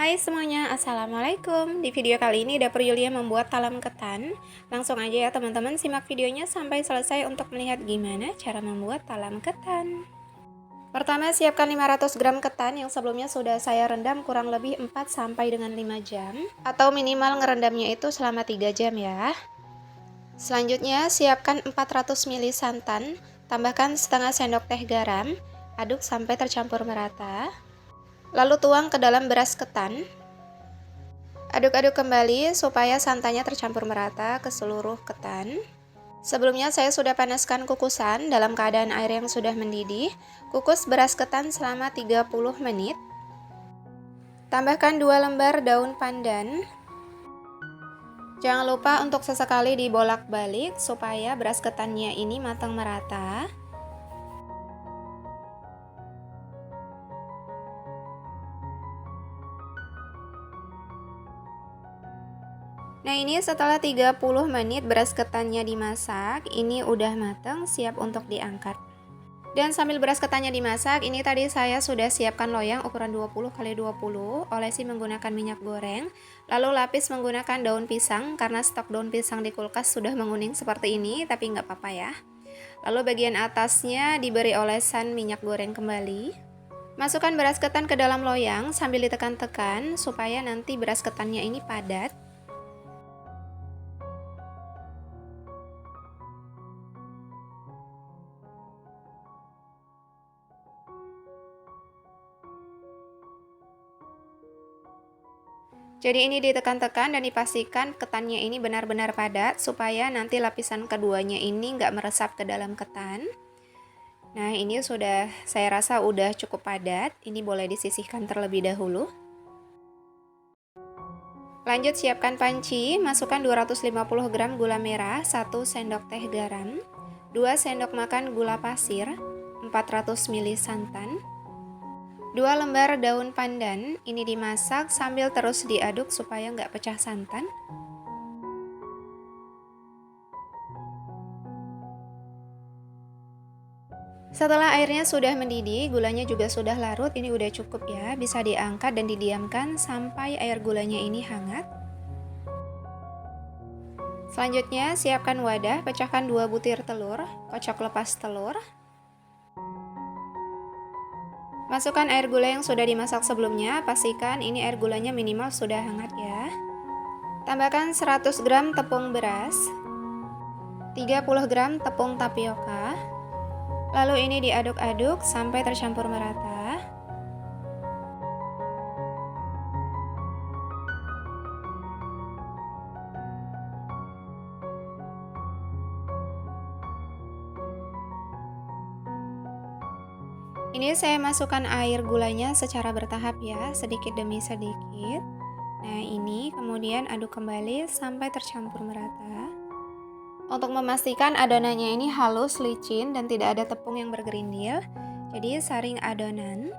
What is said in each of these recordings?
Hai semuanya, Assalamualaikum. Di video kali ini dapur Yulia membuat talam ketan. Langsung aja ya teman-teman, simak videonya sampai selesai untuk melihat gimana cara membuat talam ketan. Pertama, siapkan 500 gram ketan yang sebelumnya sudah saya rendam kurang lebih 4 sampai dengan 5 jam, atau minimal ngerendamnya itu selama 3 jam ya. Selanjutnya, siapkan 400 ml santan, tambahkan setengah sendok teh garam, aduk sampai tercampur merata. Lalu tuang ke dalam beras ketan. Aduk-aduk kembali supaya santannya tercampur merata ke seluruh ketan. Sebelumnya saya sudah panaskan kukusan dalam keadaan air yang sudah mendidih. Kukus beras ketan selama 30 menit. Tambahkan 2 lembar daun pandan. Jangan lupa untuk sesekali dibolak-balik supaya beras ketannya ini matang merata. Nah, ini setelah 30 menit beras ketannya dimasak, ini udah matang, siap untuk diangkat. Dan sambil beras ketannya dimasak, ini tadi saya sudah siapkan loyang ukuran 20 x 20, olesi menggunakan minyak goreng, lalu lapis menggunakan daun pisang, karena stok daun pisang di kulkas sudah menguning seperti ini, tapi nggak apa-apa ya. Lalu bagian atasnya diberi olesan minyak goreng kembali. Masukkan beras ketan ke dalam loyang sambil ditekan-tekan supaya nanti beras ketannya ini padat. Jadi ini ditekan-tekan dan dipastikan ketannya ini benar-benar padat supaya nanti lapisan keduanya ini nggak meresap ke dalam ketan. Nah, ini sudah, saya rasa udah cukup padat. Ini boleh disisihkan terlebih dahulu. Lanjut siapkan panci, masukkan 250 gram gula merah, 1 sendok teh garam, 2 sendok makan gula pasir, 400 ml santan, 2 lembar daun pandan. Ini dimasak sambil terus diaduk supaya nggak pecah santan. Setelah airnya sudah mendidih, gulanya juga sudah larut, ini udah cukup ya. Bisa diangkat dan didiamkan sampai air gulanya ini hangat. Selanjutnya, siapkan wadah, pecahkan 2 butir telur, kocok lepas telur. Masukkan air gula yang sudah dimasak sebelumnya, pastikan ini air gulanya minimal sudah hangat ya. Tambahkan 100 gram tepung beras, 30 gram tepung tapioka. Lalu ini diaduk-aduk sampai tercampur merata. Ini saya masukkan air gulanya secara bertahap ya, sedikit demi sedikit. Nah, ini kemudian aduk kembali sampai tercampur merata. Untuk memastikan adonannya ini halus, licin, dan tidak ada tepung yang bergerindil, jadi saring adonan.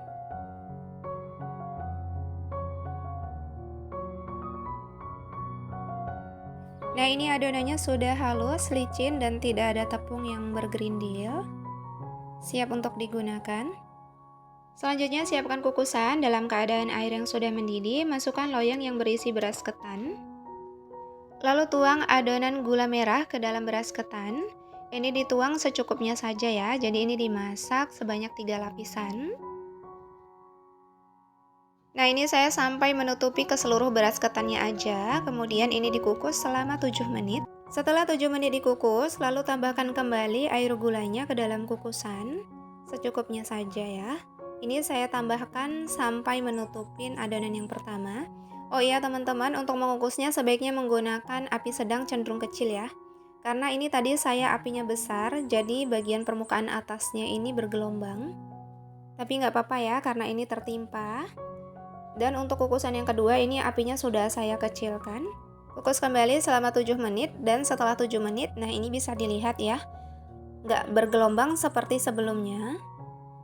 Nah, ini adonannya sudah halus, licin, dan tidak ada tepung yang bergerindil. Siap untuk digunakan. Selanjutnya siapkan kukusan dalam keadaan air yang sudah mendidih, masukkan loyang yang berisi beras ketan. Lalu tuang adonan gula merah ke dalam beras ketan. Ini dituang secukupnya saja ya, jadi ini dimasak sebanyak 3 lapisan. Nah, ini saya sampai menutupi ke seluruh beras ketannya aja, kemudian ini dikukus selama 7 menit. Setelah 7 menit dikukus, lalu tambahkan kembali air gulanya ke dalam kukusan, secukupnya saja ya. Ini saya tambahkan sampai menutupin adonan yang pertama. Oh iya teman-teman, untuk mengukusnya sebaiknya menggunakan api sedang cenderung kecil ya. Karena ini tadi saya apinya besar, jadi bagian permukaan atasnya ini bergelombang. Tapi nggak apa-apa ya, karena ini tertimpa. Dan untuk kukusan yang kedua, ini apinya sudah saya kecilkan. Kukus kembali selama 7 menit, dan setelah 7 menit, nah ini bisa dilihat ya, nggak bergelombang seperti sebelumnya.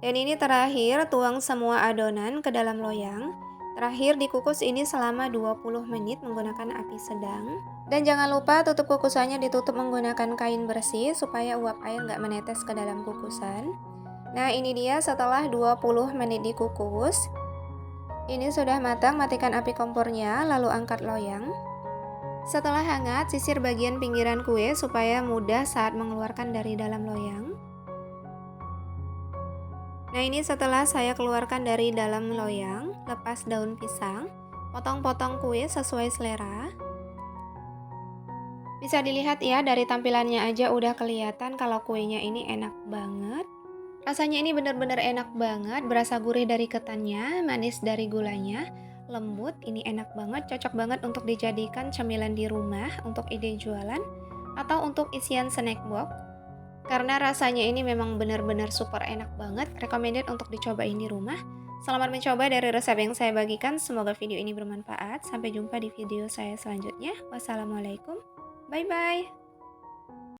Dan ini terakhir, tuang semua adonan ke dalam loyang. Terakhir dikukus ini selama 20 menit menggunakan api sedang. Dan jangan lupa tutup kukusannya ditutup menggunakan kain bersih supaya uap air nggak menetes ke dalam kukusan. Nah, ini dia setelah 20 menit dikukus. Ini sudah matang, matikan api kompornya, lalu angkat loyang. Setelah hangat, sisir bagian pinggiran kue supaya mudah saat mengeluarkan dari dalam loyang. Nah, ini setelah saya keluarkan dari dalam loyang, lepas daun pisang, potong-potong kue sesuai selera. Bisa dilihat ya, dari tampilannya aja udah kelihatan kalau kuenya ini enak banget. Rasanya ini bener-bener enak banget, berasa gurih dari ketannya, manis dari gulanya, lembut, ini enak banget, cocok banget untuk dijadikan cemilan di rumah, untuk ide jualan, atau untuk isian snack box. Karena rasanya ini memang benar-benar super enak banget, recommended untuk dicobain di rumah. Selamat mencoba dari resep yang saya bagikan, semoga video ini bermanfaat. Sampai jumpa di video saya selanjutnya. Wassalamualaikum, bye-bye.